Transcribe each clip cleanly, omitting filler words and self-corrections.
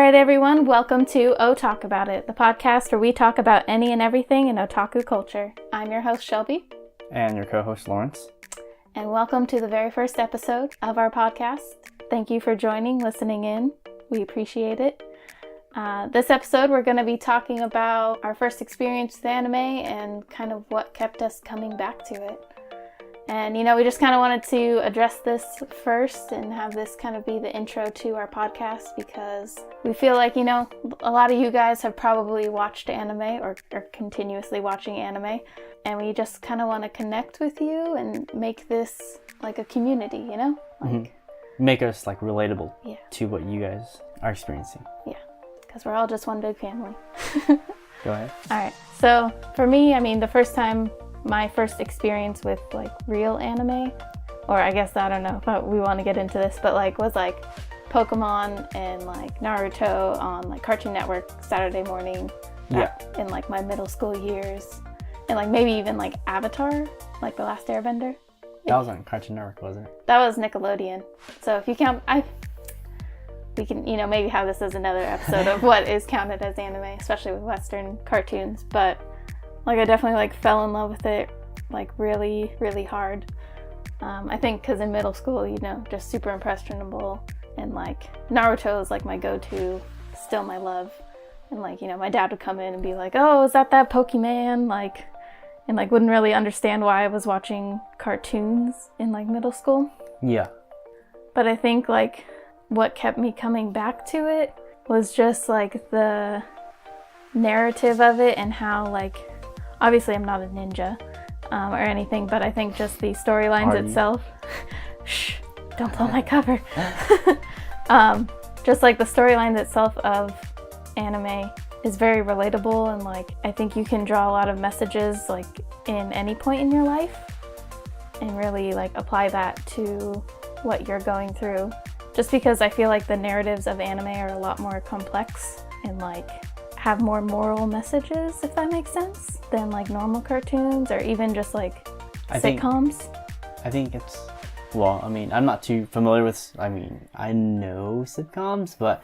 Alright everyone, welcome to Otaku Bout It, the podcast where we talk about any and everything in otaku culture. I'm your host Shelby. And your co-host Lorentz. And welcome to the very first episode of our podcast. Thank you for joining, listening in. We appreciate it. This episode we're going to be talking about our first experience with anime and kind of what kept us coming back to it. And, we just kind of wanted to address this first and have this kind of be the intro to our podcast because we feel like, a lot of you guys have probably watched anime or are continuously watching anime. And we just kind of want to connect with you and make this like a community, Make us like relatable Yeah. to what you guys are experiencing. Yeah, because we're all just one big family. Go ahead. All right. So for me, my first experience with like real anime, or I guess I don't know if we want to get into this, but was Pokemon and like Naruto on like Cartoon Network Saturday morning. In like my middle school years, and like maybe even like Avatar, like The Last Airbender. That was on Cartoon Network, wasn't it? That was Nickelodeon. So if you count, we can maybe have this as another episode of what is counted as anime, especially with Western cartoons. But I definitely fell in love with it really, really hard. I think because in middle school, just super impressionable, and Naruto is my go-to, still my love. And my dad would come in and be like, "Oh, is that Pokemon?" And wouldn't really understand why I was watching cartoons in middle school. Yeah. But I think what kept me coming back to it was just the narrative of it and how obviously I'm not a ninja or anything, but I think just the storylines itself. Shh, don't blow my cover. Just the storylines itself of anime is very relatable, and I think you can draw a lot of messages in any point in your life and really apply that to what you're going through. Just because I feel the narratives of anime are a lot more complex and have more moral messages, if that makes sense, than normal cartoons or even just sitcoms. I think it's, I'm not too familiar with, I know sitcoms, but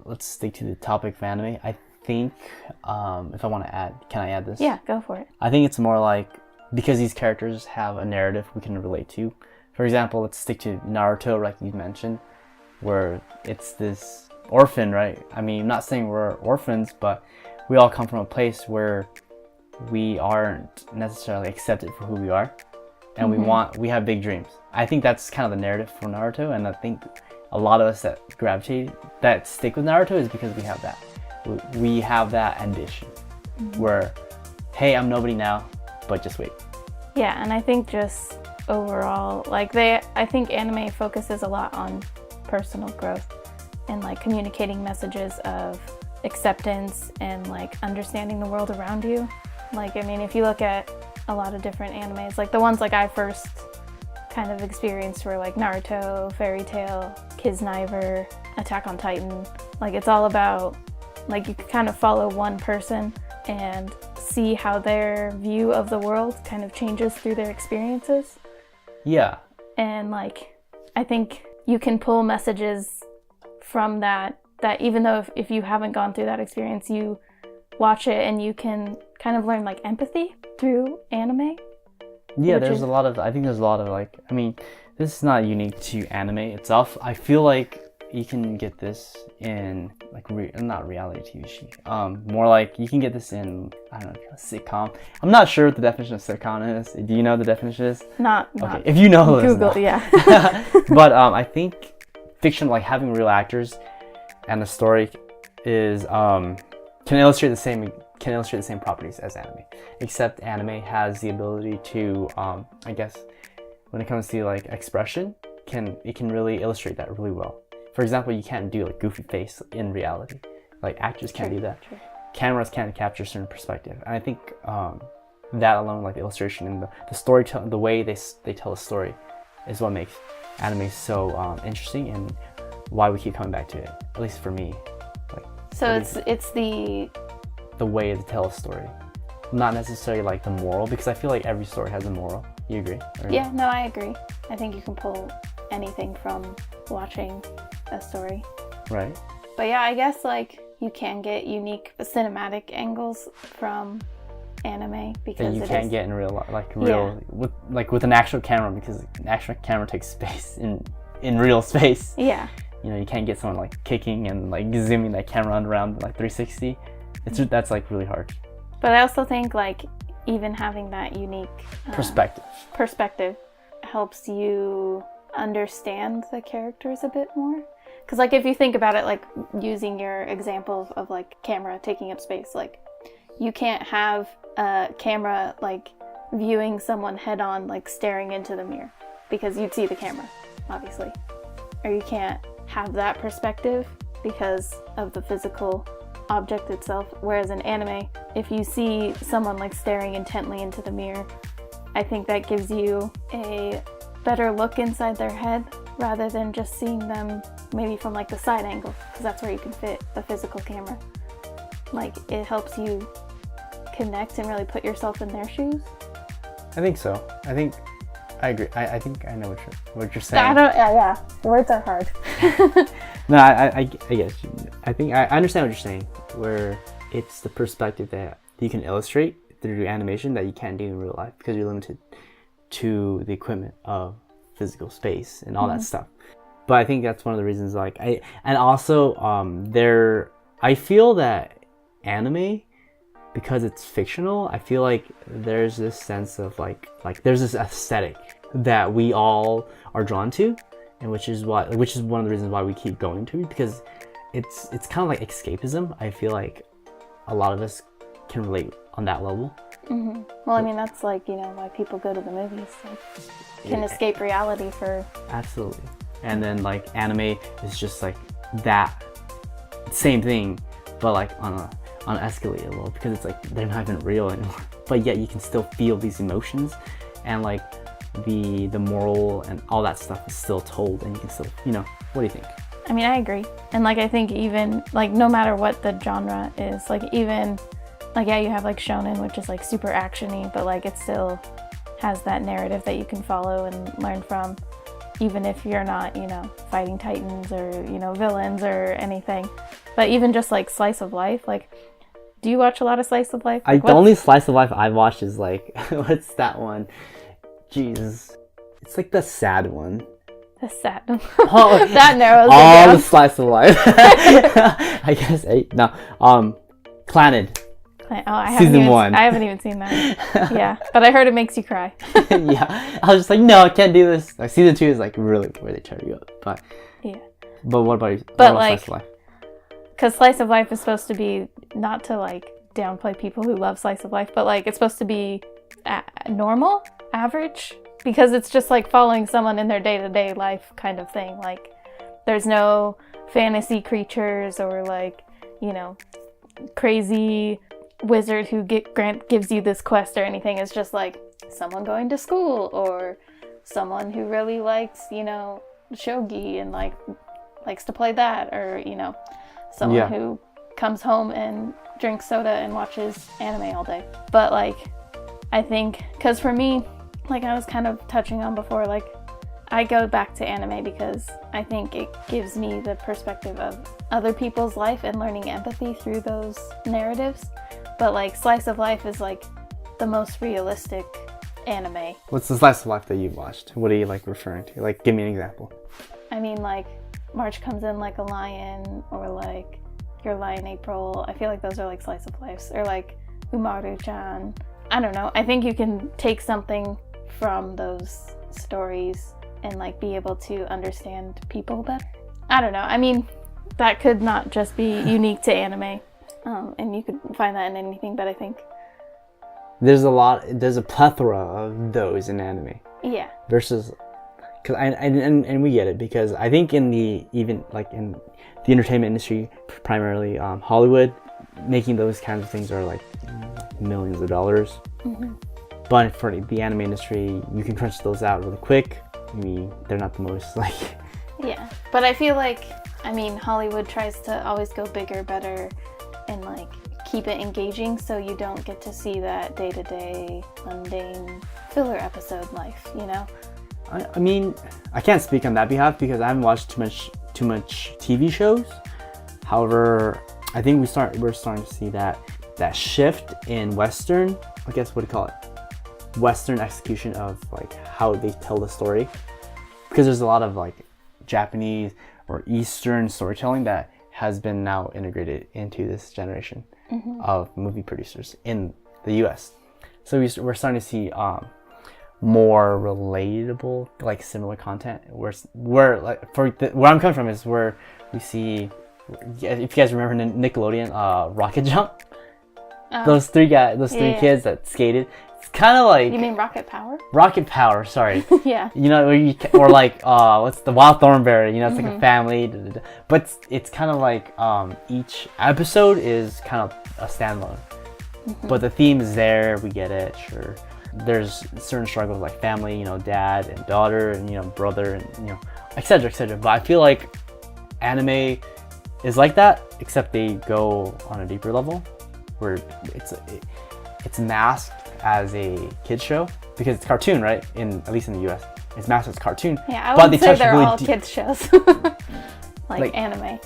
let's stick to the topic of anime. I think, if I want to add, can I add this? Yeah, go for it. I think it's more because these characters have a narrative we can relate to. For example, let's stick to Naruto, like you mentioned, where it's this orphan, right? I'm not saying we're orphans, but we all come from a place where we aren't necessarily accepted for who we are, and we have big dreams. I think that's kind of the narrative for Naruto, and I think a lot of us that stick with Naruto is because we have that. We have that ambition where, hey, I'm nobody now, but just wait. Yeah, and I think just overall, I think anime focuses a lot on personal growth and communicating messages of acceptance and understanding the world around you. If you look at a lot of different animes, the ones I first kind of experienced were Naruto, Fairy Tail, Kiznaiver, Attack on Titan. It's all about you can kind of follow one person and see how their view of the world kind of changes through their experiences. Yeah. And I think you can pull messages from that even though if you haven't gone through that experience, you watch it and you can kind of learn empathy through anime. Yeah, I think there's a lot of this is not unique to anime itself. I feel you can get this in not reality TV, more you can get this in, I don't know, a sitcom. I'm not sure what the definition of sitcom is. Do you know what the definition is? Not okay. If you know, Google, yeah. But I think fiction, having real actors and the story is can illustrate the same properties as anime, except anime has the ability to I guess when it comes to expression, it can really illustrate that really well. For example, you can't do goofy face in reality. Actors can't do that. True. Cameras can't capture a certain perspective, and I think that alone, the illustration and the storytelling, the way they tell a story, is what makes anime so interesting and why we keep coming back to it. At least for me. So it's the way to tell a story, not necessarily the moral, because I feel every story has a moral. You agree? Yeah, no, I agree. I think you can pull anything from watching a story. Right. But yeah, I guess like you can get unique cinematic angles from anime because that you can't get in real life, with an actual camera, because an actual camera takes space in real space. Yeah. You can't get someone like kicking and like zooming that camera around like 360. That's like really hard. But I also think like even having that unique perspective helps you understand the characters a bit more. Because like if you think about it, like using your example of like camera taking up space, like you can't have a camera like viewing someone head on, like staring into the mirror, because you'd see the camera, obviously. Or you can't have that perspective because of the physical object itself. Whereas in anime, if you see someone like staring intently into the mirror, I think that gives you a better look inside their head rather than just seeing them maybe from like the side angle, because that's where you can fit the physical camera. Like it helps you connect and really put yourself in their shoes. I think so. I agree. I think I know what you're saying. Yeah. Words are hard. No, I guess. I think I understand what you're saying, where it's the perspective that you can illustrate through animation that you can't do in real life because you're limited to the equipment of physical space and all that stuff. But I think that's one of the reasons, I feel that anime, because it's fictional, I feel like there's this sense of like there's this aesthetic that we all are drawn to, and which is one of the reasons why we keep going to it, because it's kind of like escapism. I feel like a lot of us can relate on that level. Mm-hmm. Well, I mean, that's like, why people go to the movies, can escape reality for... Absolutely. And then like anime is just like that same thing, but like on an escalated level, because it's like they're not even real anymore, but yet you can still feel these emotions, and like the moral and all that stuff is still told, and you can still, what do you think? I mean, I agree. And like I think even like no matter what the genre is, like even like you have like shonen, which is like super actiony, but like it still has that narrative that you can follow and learn from, even if you're not, fighting titans or, villains or anything. But even just like slice of life, like, do you watch a lot of slice of life? Like, the only slice of life I watched is like, what's that one? Jesus. It's like the sad one. The sad one. Oh, that narrows it all down. The slice of life. I guess 8. No. Clannad. Season 1. I haven't even seen that. Yeah. But I heard it makes you cry. Yeah. I was just like, no, I can't do this. Like season 2 is like really where they tear you up. But yeah. But what about you? But like, slice of life? Because slice of life is supposed to be not to like downplay people who love slice of life, but like it's supposed to be normal, average, because it's just like following someone in their day-to-day life kind of thing. Like there's no fantasy creatures or like, crazy wizard who gives you this quest or anything. It's just like someone going to school, or someone who really likes, shogi and like likes to play that, or someone who comes home and drinks soda and watches anime all day. But like I think, because for me, like I was kind of touching on before, like I go back to anime because I think it gives me the perspective of other people's life and learning empathy through those narratives. But like slice of life is like the most realistic anime. What's the slice of life that you've watched? What are you like referring to? Like give me an example. I mean, like March comes in like a lion, or like Your Lie in April. I feel like those are like slice of lives. Or like Umaru-chan. I don't know. I think you can take something from those stories and like be able to understand people better. I don't know. I mean, that could not just be unique to anime. And you could find that in anything, but I think there's a plethora of those in anime. Yeah. Versus, and we get it, because I think in the entertainment industry, primarily Hollywood, making those kinds of things are like millions of dollars. Mm-hmm. But for the anime industry, you can crunch those out really quick. I mean, they're not the most like... Yeah, but I feel like, Hollywood tries to always go bigger, better, and like keep it engaging, so you don't get to see that day-to-day mundane filler episode life, I mean, I can't speak on that behalf because I haven't watched too much TV shows. However, I think we're starting to see that shift in Western, I guess what do you call it? Western execution of like how they tell the story. Because there's a lot of like Japanese or Eastern storytelling that has been now integrated into this generation of movie producers in the US. So we're starting to see more relatable, like similar content. Where like where I'm coming from is where we see, if you guys remember Nickelodeon, Rocket Jump, those three kids that skated. It's kind of like, you mean Rocket Power? Rocket Power, sorry. Yeah. You know, or like what's the Wild Thornberry? You know, it's like a family, but it's kind of like each episode is kind of a standalone. But the theme is there. We get it. Sure. There's certain struggles like family, you know, dad and daughter, and you know, brother, and you know, etc., etc. But I feel like anime is like that, except they go on a deeper level, where it's masked as a kids show because it's cartoon, right? At least in the US, it's masked as cartoon. Yeah, I would say they're all kids shows. like anime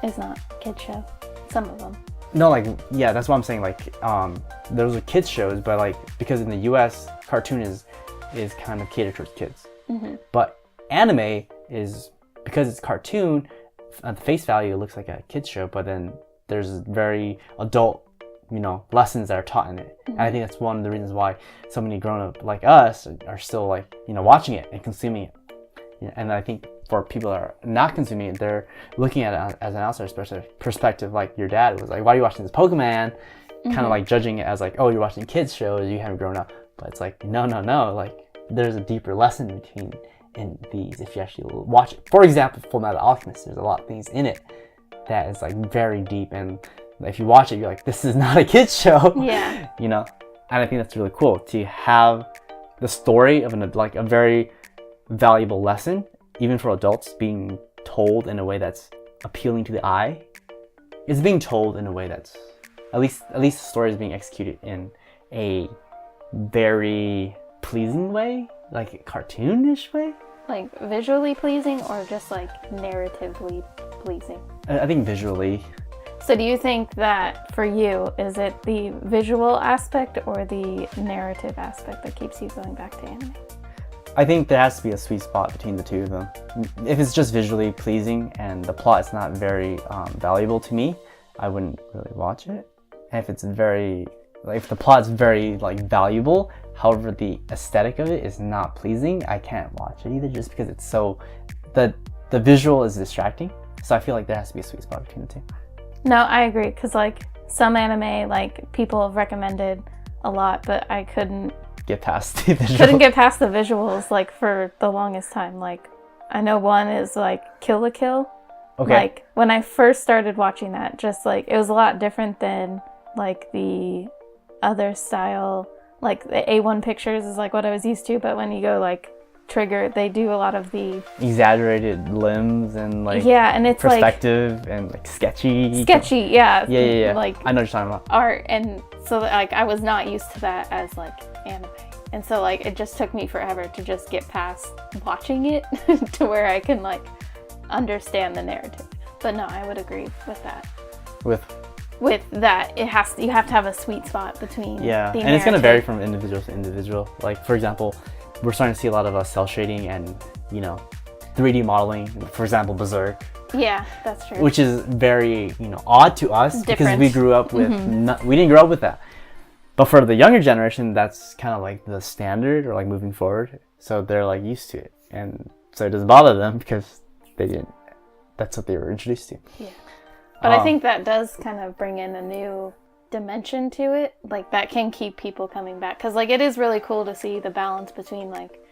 is not kids show. Some of them. No, like, yeah, that's what I'm saying. Like, those are kids shows, but like, because in the US, cartoon is kind of catered towards kids. But anime is, because it's cartoon, at the face value, it looks like a kids show, but then there's very adult, you know, lessons that are taught in it. And I think that's one of the reasons why so many grown-up like us are still like, you know, watching it and consuming it. Yeah, and I think for people that are not consuming it, they're looking at it as an outsider perspective, like your dad was like, why are you watching this Pokemon? Kind of like judging it as like, oh, you're watching kids shows, you haven't grown up. But it's like, no, like there's a deeper lesson in these if you actually watch it. For example, Fullmetal Alchemist, there's a lot of things in it that is like very deep, and if you watch it, you're like, this is not a kids show. Yeah. You know? And I think that's really cool to have the story of a very valuable lesson, even for adults, being told in a way that's appealing to the eye. It's being told in a way that's at least the story is being executed in a very pleasing way, like a cartoonish way. Like visually pleasing or just like narratively pleasing? I think visually. So do you think that for you, is it the visual aspect or the narrative aspect that keeps you going back to anime? I think there has to be a sweet spot between the two of them. If it's just visually pleasing and the plot is not very valuable to me, I wouldn't really watch it. And if it's if the plot is very like valuable, however the aesthetic of it is not pleasing, I can't watch it either, just because it's so, the visual is distracting. So I feel like there has to be a sweet spot between the two. No, I agree, because like some anime, like people have recommended a lot, but I couldn't get past the visuals. Couldn't get past the visuals like for the longest time. Like I know one is like Kill la Kill. Okay. Like when I first started watching that, just like it was a lot different than like the other style. Like the A1 pictures is like what I was used to, but when you go like Trigger, they do a lot of the exaggerated limbs and like and it's perspective and like sketchy, yeah, like I know what you're talking about, art. And so like I was not used to that as like anime, and so like it just took me forever to just get past watching it to where I can like understand the narrative. But no, I would agree with that. With that, you have to have a sweet spot between the narrative. And it's going to vary from individual to individual. Like for example, we're starting to see a lot of cell shading and, you know, 3D modeling. For example, Berserk. Yeah, that's true. Which is very, you know, odd to us because we grew up with we didn't grow up with that. But for the younger generation, that's kind of like the standard or like moving forward. So they're like used to it, and so it doesn't bother them because they didn't. That's what they were introduced to. Yeah. But I think that does kind of bring in a new dimension to it, like that can keep people coming back, because like it is really cool to see the balance between like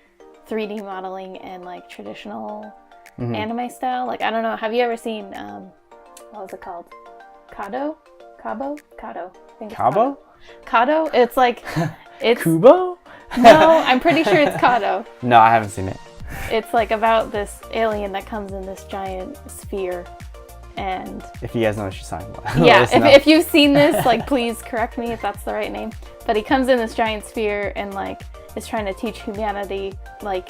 3D modeling and like traditional anime style. Like I don't know, have you ever seen what was it called? Kado? I think it's Kado? It's like it's Kubo? No, I'm pretty sure it's Kado. No, I haven't seen it. It's like about this alien that comes in this giant sphere. And if you guys know what she's talking about, if you've seen this, like please correct me if that's the right name. But he comes in this giant sphere and like is trying to teach humanity like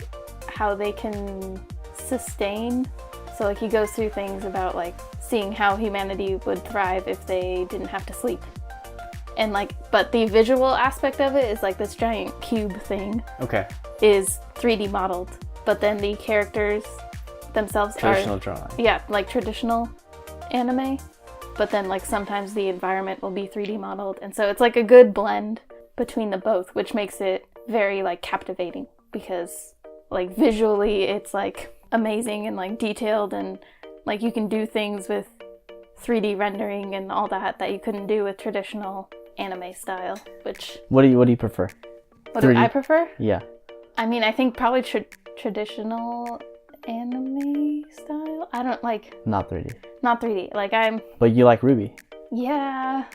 how they can sustain. So like he goes through things about like seeing how humanity would thrive if they didn't have to sleep. And like, but the visual aspect of it is like this giant cube thing. Okay. Is 3D modeled, but then the characters themselves traditional drawing. Yeah, like traditional anime, but then like sometimes the environment will be 3D modeled, and so it's like a good blend between the both, which makes it very like captivating because like visually it's like amazing and like detailed, and like you can do things with 3D rendering and all that you couldn't do with traditional anime style. Which what do you prefer? What 3D? Do I prefer? Yeah. I mean, I think probably traditional anime style. I don't like... Not 3D. Not 3D. Like, I'm... But you like Ruby. Yeah.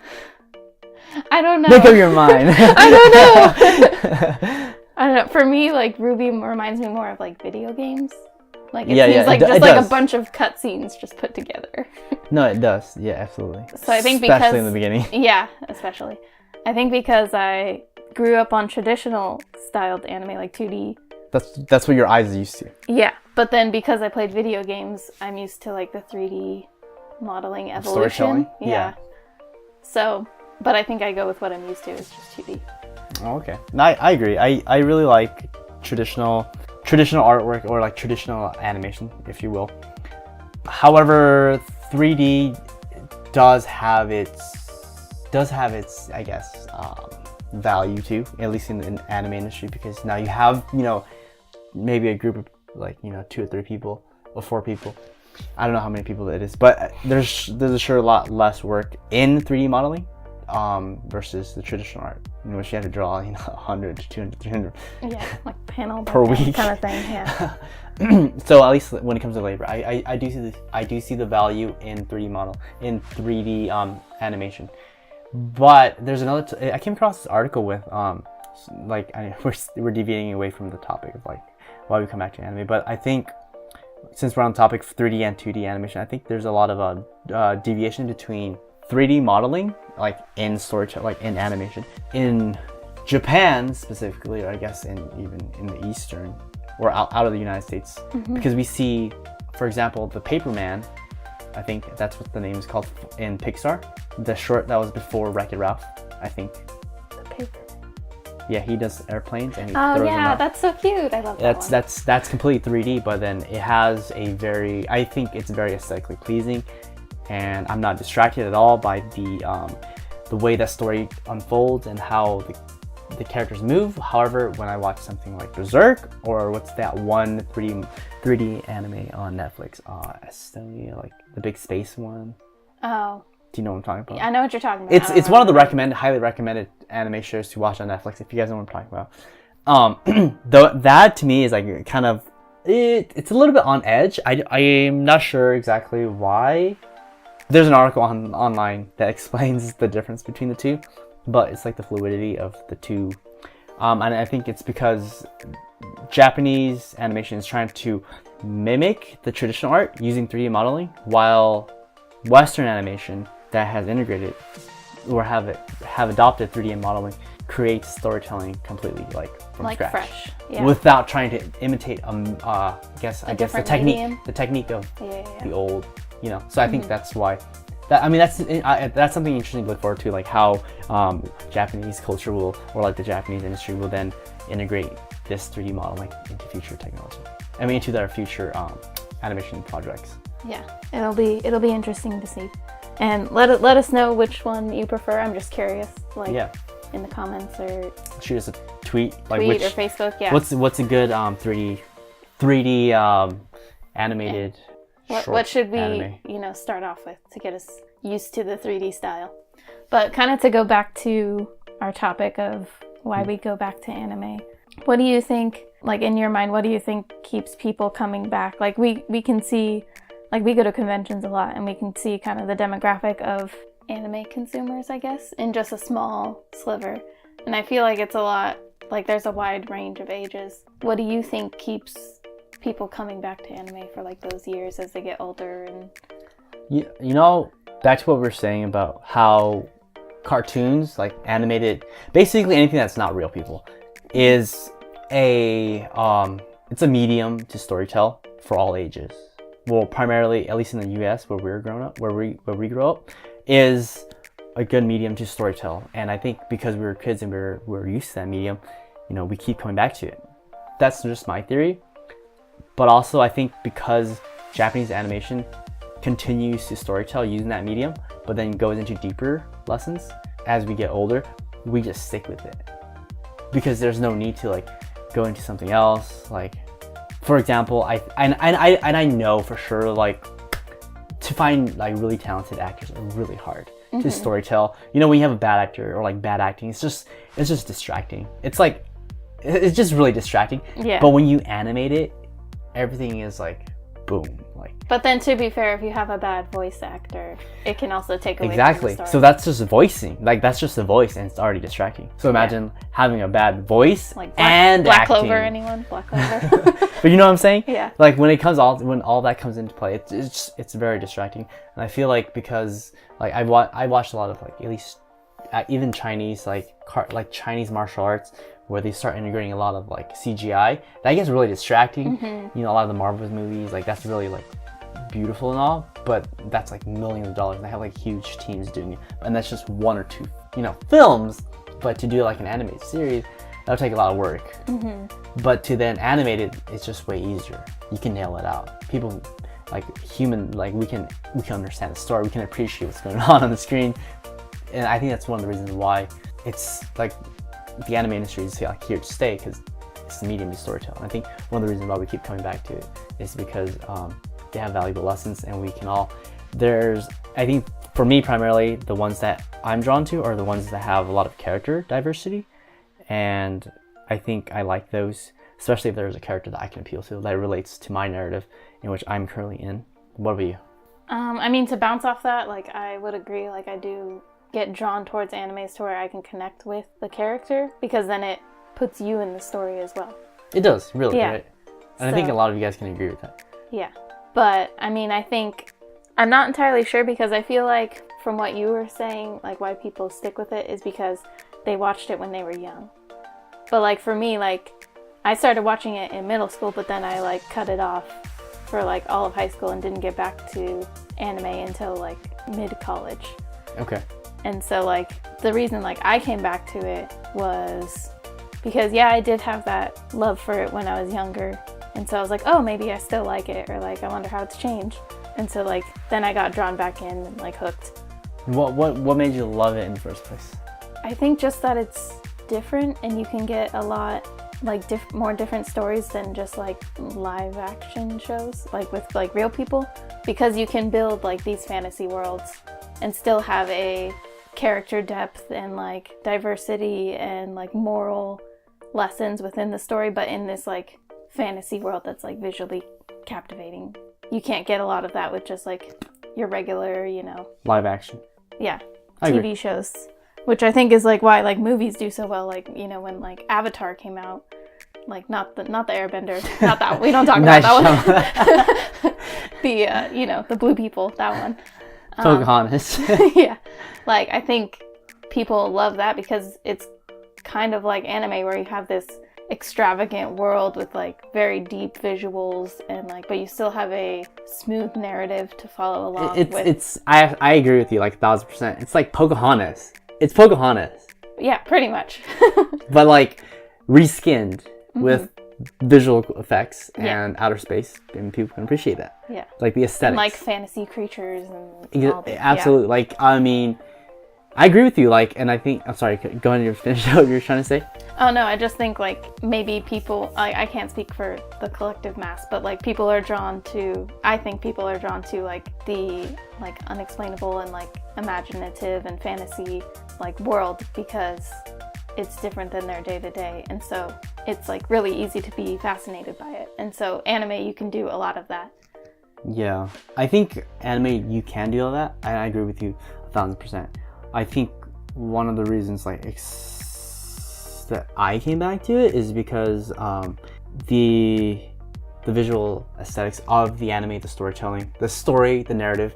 I don't know. Make up your mind. I don't know. I don't know. For me, like, Ruby reminds me more of, like, video games. Like, it seems like just like a bunch of cutscenes just put together. No, it does. Yeah, absolutely. So I think especially in the beginning. Yeah, especially. I think because I grew up on traditional styled anime, like 2D. That's what your eyes are used to. Yeah, but then because I played video games, I'm used to like the 3D modeling evolution. Storytelling? Yeah. So, but I think I go with what I'm used to. It's just 2D. Oh, okay. No, I agree. I really like traditional artwork, or like traditional animation, if you will. However, 3D does have its I guess value too, at least in the anime industry, because now you have, you know, maybe a group of like, you know, 2 or 3 people or 4 people. I don't know how many people it is, but there's sure a lot less work in 3D modeling versus the traditional art, in which you have to draw, you know, 100 to 200, 300. Yeah, like panel per week kind of thing. Yeah. So at least when it comes to labor, I do see the value in 3D animation. But there's another. I came across this article with we're deviating away from the topic of like why we come back to anime. But I think since we're on the topic of 3D and 2D animation, I think there's a lot of deviation between 3D modeling, like in storytelling, like in animation, in Japan specifically, or I guess even in the Eastern or out of the United States, because we see, for example, the Paperman. I think that's what the name is called in Pixar. The short that was before Wreck-It Ralph, I think. The paper. Yeah, he does airplanes and he throws them out. That's so cute. I love that. That's completely 3D, but then it has I think it's very aesthetically pleasing, and I'm not distracted at all by the way that story unfolds and how the characters move. However, when I watch something like Berserk, or what's that one 3D anime on Netflix, Estonia, like the big space one. Oh. Do you know what I'm talking about? Yeah, I know what you're talking about. It's one of the highly recommended anime shows to watch on Netflix, if you guys know what I'm talking about. That to me is like kind of it's a little bit on edge. I am not sure exactly why. There's an article online that explains the difference between the two, but it's like the fluidity of the two, and I think it's because Japanese animation is trying to mimic the traditional art using 3D modeling, while Western animation that has integrated or have adopted 3D modeling creates storytelling completely from scratch, fresh, yeah, without trying to imitate I guess the technique of the old, you know. So I think that's why. That's something interesting to look forward to, like how Japanese culture will, or like the Japanese industry will then integrate this 3D modeling into future technology. Into their future animation projects. Yeah, it'll be interesting to see, and let us know which one you prefer. I'm just curious, in the comments, or shoot us a tweet, or Facebook. Yeah. What's a good 3D animated? What should we start off with to get us used to the 3D style? But kind of to go back to our topic of why we go back to anime. What do you think, like in your mind, what do you think keeps people coming back? Like we can see, like we go to conventions a lot, and we can see kind of the demographic of anime consumers, I guess, in just a small sliver. And I feel like it's a lot, like there's a wide range of ages. What do you think keeps people coming back to anime for like those years as they get older? And back to what we were saying about how cartoons, like animated, basically anything that's not real people, is it's a medium to storytell for all ages. well, primarily, at least in the U.S. where we grew up, is a good medium to storytell. And I think because we were kids and we're used to that medium, we keep coming back to it. That's just my theory. But also, I think because Japanese animation continues to storytell using that medium, but then goes into deeper lessons as we get older, we just stick with it because there's no need to like go into something else. Like, for example, I know for sure, like, to find like really talented actors are really hard to storytell. When you have a bad actor or like bad acting, it's just distracting. It's just really distracting. Yeah. But when you animate it, everything is like boom. Like. But then, to be fair, if you have a bad voice actor, it can also take away exactly. from the story. So that's just voicing. Like, that's just a voice, and it's already distracting. So imagine having a bad voice like and Black acting. Clover, anyone? Black Clover. But you know what I'm saying? Yeah. Like when all that comes into play, it's very distracting. And I feel like because like I watched a lot of like at least even Chinese like Chinese martial arts where they start integrating a lot of like CGI. That gets really distracting. A lot of the Marvel movies, like that's really like beautiful and all, but that's like millions of dollars. They have like huge teams doing it, and that's just one or two films. But to do like an animated series, that'll take a lot of work. But to then animate it, it's just way easier. You can nail it out. People like we can understand the story. We can appreciate what's going on the screen, and I think that's one of the reasons why it's like the anime industry is like here to stay, because it's the medium to storytell. And I think one of the reasons why we keep coming back to it is because they have valuable lessons, and we can all. I think for me primarily, the ones that I'm drawn to are the ones that have a lot of character diversity, and I think I like those, especially if there's a character that I can appeal to that relates to my narrative in which I'm currently in. What about you? I mean, to bounce off that, like, I would agree, like, I do get drawn towards animes to where I can connect with the character, because then it puts you in the story as well. It does, really, yeah. Right? And I think a lot of you guys can agree with that. Yeah. But, I mean, I think, I'm not entirely sure, because I feel like from what you were saying, like, why people stick with it is because they watched it when they were young. But, like, for me, like, I started watching it in middle school, but then I, like, cut it off for, like, all of high school and didn't get back to anime until, like, mid-college. Okay. And so, like, the reason, like, I came back to it was because, yeah, I did have that love for it when I was younger. And so I was like, oh, maybe I still like it, or, like, I wonder how it's changed. And so, like, then I got drawn back in and, like, hooked. What made you love it in the first place? I think just that it's different, and you can get a lot, like, more different stories than just, like, live action shows, like, with, like, real people. Because you can build, like, these fantasy worlds and still have a character depth and, like, diversity and, like, moral lessons within the story, but in this, like, fantasy world that's, like, visually captivating. You can't get a lot of that with just, like, your regular, live action. Yeah, I TV agree. shows, which I think is, like, why, like, movies do so well. Like, when, like, Avatar came out, like, not the Airbender, not that, we don't talk about that one. The blue people, that one. Pocahontas. Yeah, like, I think people love that because it's kind of like anime, where you have this extravagant world with, like, very deep visuals and, like, but you still have a smooth narrative to follow along with. I agree with you, like, 1,000%. It's like Pocahontas. It's Pocahontas. Yeah, pretty much. But, like, reskinned with visual effects and outer space, and people can appreciate that. Yeah. Like the aesthetics. And, like, fantasy creatures and all that. Absolutely. Yeah. Like, I mean, I agree with you, like, and I think, I'm sorry, go ahead and finish what you were trying to say. Oh, no, I just think, like, maybe people, I can't speak for the collective mass, but, like, people are drawn to, like, the, like, unexplainable and, like, imaginative and fantasy, like, world, because it's different than their day-to-day, and so it's, like, really easy to be fascinated by it. And so anime, you can do a lot of that. Yeah, I think anime, you can do all that, and I agree with you 1,000%. I think one of the reasons, like, that I came back to it is because the visual aesthetics of the anime, the storytelling, the story, the narrative,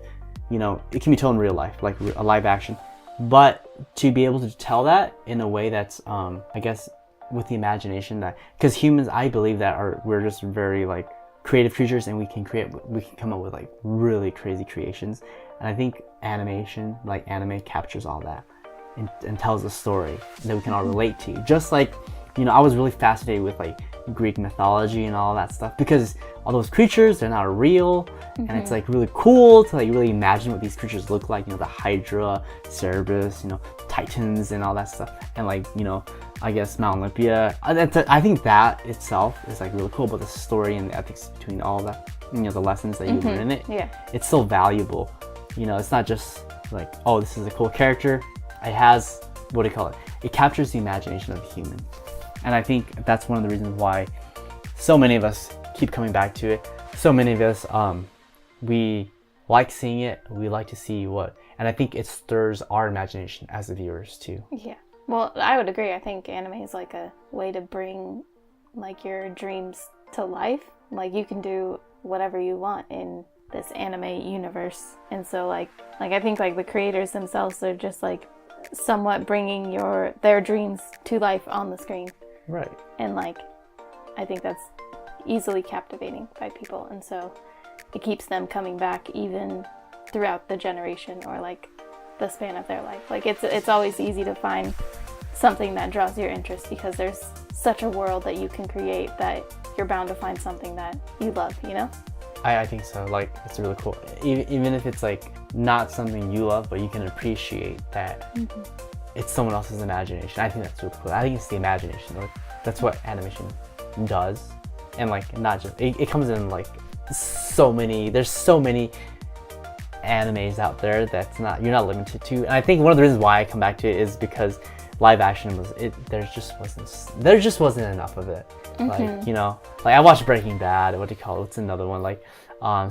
it can be told in real life, like a live action. But to be able to tell that in a way that's, I guess, with the imagination, that, because humans, I believe that we're just very, like, creative creatures, and we can come up with like really crazy creations. And I think animation, like anime, captures all that and tells a story that we can all relate to. Just like, I was really fascinated with like Greek mythology and all that stuff, because all those creatures, they're not real, and it's like really cool to like really imagine what these creatures look like, the Hydra, Cerberus, Titans and all that stuff, and like, I guess Mount Olympia. I think that itself is like really cool, but the story and the ethics between all that, the lessons that you learn in it, it's so valuable. It's not just like, oh, this is a cool character. It has, what do you call it? It captures the imagination of the human. And I think that's one of the reasons why so many of us keep coming back to it. So many of us, we like seeing it. We like to see and I think it stirs our imagination as the viewers too. Yeah. Well, I would agree. I think anime is like a way to bring like your dreams to life. Like you can do whatever you want in this anime universe. And so like I think like the creators themselves are just like somewhat bringing their dreams to life on the screen. Right. And like I think that's easily captivating by people, and so it keeps them coming back even throughout the generation or like the span of their life. Like it's always easy to find something that draws your interest, because there's such a world that you can create that you're bound to find something that you love, I think so. Like, it's really cool. Even if it's like not something you love, but you can appreciate that it's someone else's imagination. I think that's really cool. I think it's the imagination. Like, that's what animation does. And like, not just, it comes in like there's so many animes out there you're not limited to. And I think one of the reasons why I come back to it is because live action there just wasn't enough of it. Like, like I watched Breaking Bad. What do you call it? What's another one? Like,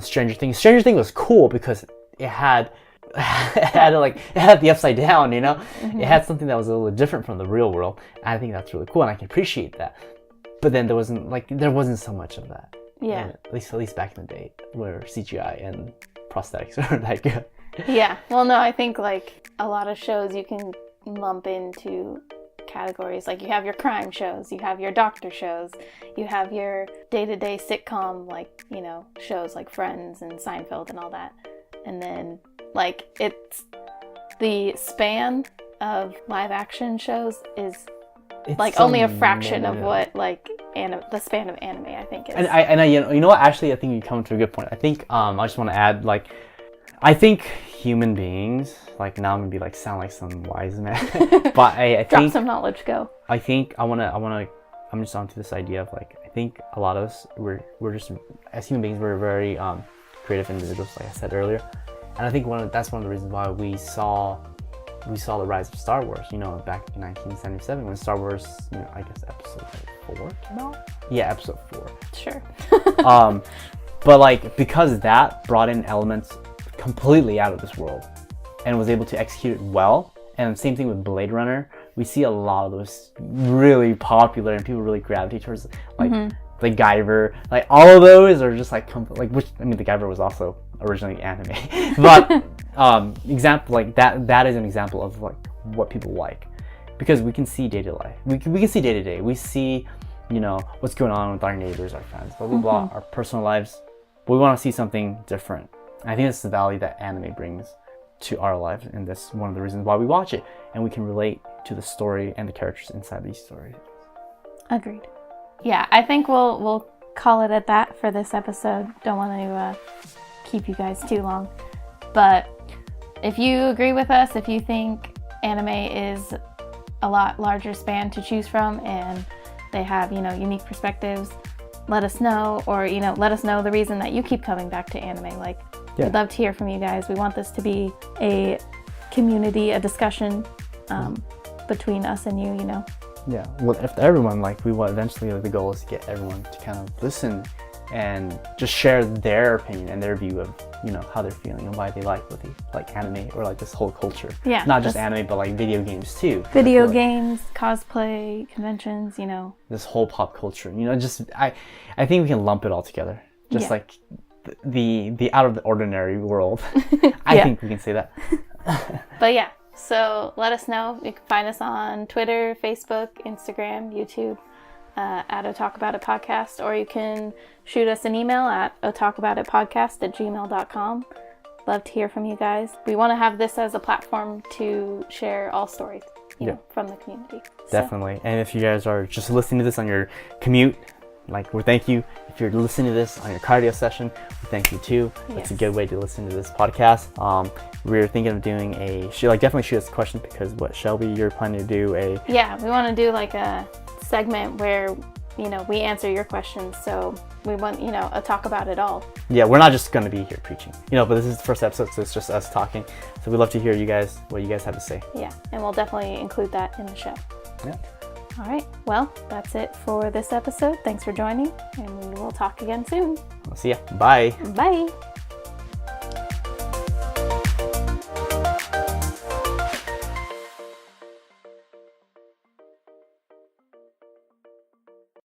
Stranger Things. Stranger Things was cool because it had the upside down, It had something that was a little different from the real world. And I think that's really cool, and I can appreciate that. But then there wasn't so much of that. Yeah. And at least back in the day, where CGI and prosthetics are that good. Yeah. Well, no, I think like a lot of shows you can lump into categories. Like you have your crime shows, you have your doctor shows, you have your day-to-day sitcom shows like Friends and Seinfeld and all that. And then like it's the span of live action shows is like so only a fraction of what like the span of anime I think is. And I you know what, actually I think you come to a good point. I think I just want to add, like, I think human beings, like, now I'm gonna be like sound like some wise man, but I drop think some knowledge, go. I think I'm just onto this idea of like, I think a lot of us we're just, as human beings, we're very creative individuals, like I said earlier, and I think that's one of the reasons why we saw the rise of Star Wars, back in 1977 when Star Wars, I guess episode 4 came out. Yeah, episode 4. Sure. But like, because that brought in elements completely out of this world and was able to execute it well, and same thing with Blade Runner, we see a lot of those really popular and people really gravitate towards, like the Guyver, like all of those are just like which, I mean, the Guyver was also originally anime, but example like that is an example of like what people like, because we can see day-to-day life, we can see day-to-day, we see what's going on with our neighbors, our friends, blah blah blah, our personal lives, but we want to see something different. And I think that's the value that anime brings to our lives, and that's one of the reasons why we watch it, and we can relate to the story and the characters inside these stories. Agreed. Yeah, I think we'll call it at that for this episode. Don't want to keep you guys too long, but if you agree with us, if you think anime is a lot larger span to choose from and they have unique perspectives, let us know, or let us know the reason that you keep coming back to anime. Like, we'd love to hear from you guys. We want this to be a community, a discussion between us and you. Yeah, well, if everyone, like, we want eventually, like, the goal is to get everyone to kind of listen and just share their opinion and their view of how they're feeling and why they like anime, or like this whole culture. Yeah, not just anime, but like video games too. Video games, cosplay, conventions, this whole pop culture. Just I think we can lump it all together. Just like the out of the ordinary world. I think we can say that. But yeah, so let us know. You can find us on Twitter, Facebook, Instagram, YouTube. at Otaku Bout It Podcast, or you can shoot us an email at otakuboutitpodcast@gmail.com. Love to hear from you guys. We want to have this as a platform to share all stories, you know, from the community. Definitely. And if you guys are just listening to this on your commute, we thank you. If you're listening to this on your cardio session, we thank you too. That's a good way to listen to this podcast. We're thinking of doing definitely shoot us a question, because Shelby, you're planning to do we want to do like a segment where, you know, we answer your questions. So we want, you know, a talk about it all. Yeah, we're not just going to be here preaching, you know, but this is the first episode, so it's just us talking. So we'd love to hear what you guys have to say. Yeah, and we'll definitely include that in the show. Yeah. All right, well, that's it for this episode. Thanks for joining, and we'll talk again soon. I'll see ya. Bye. Bye.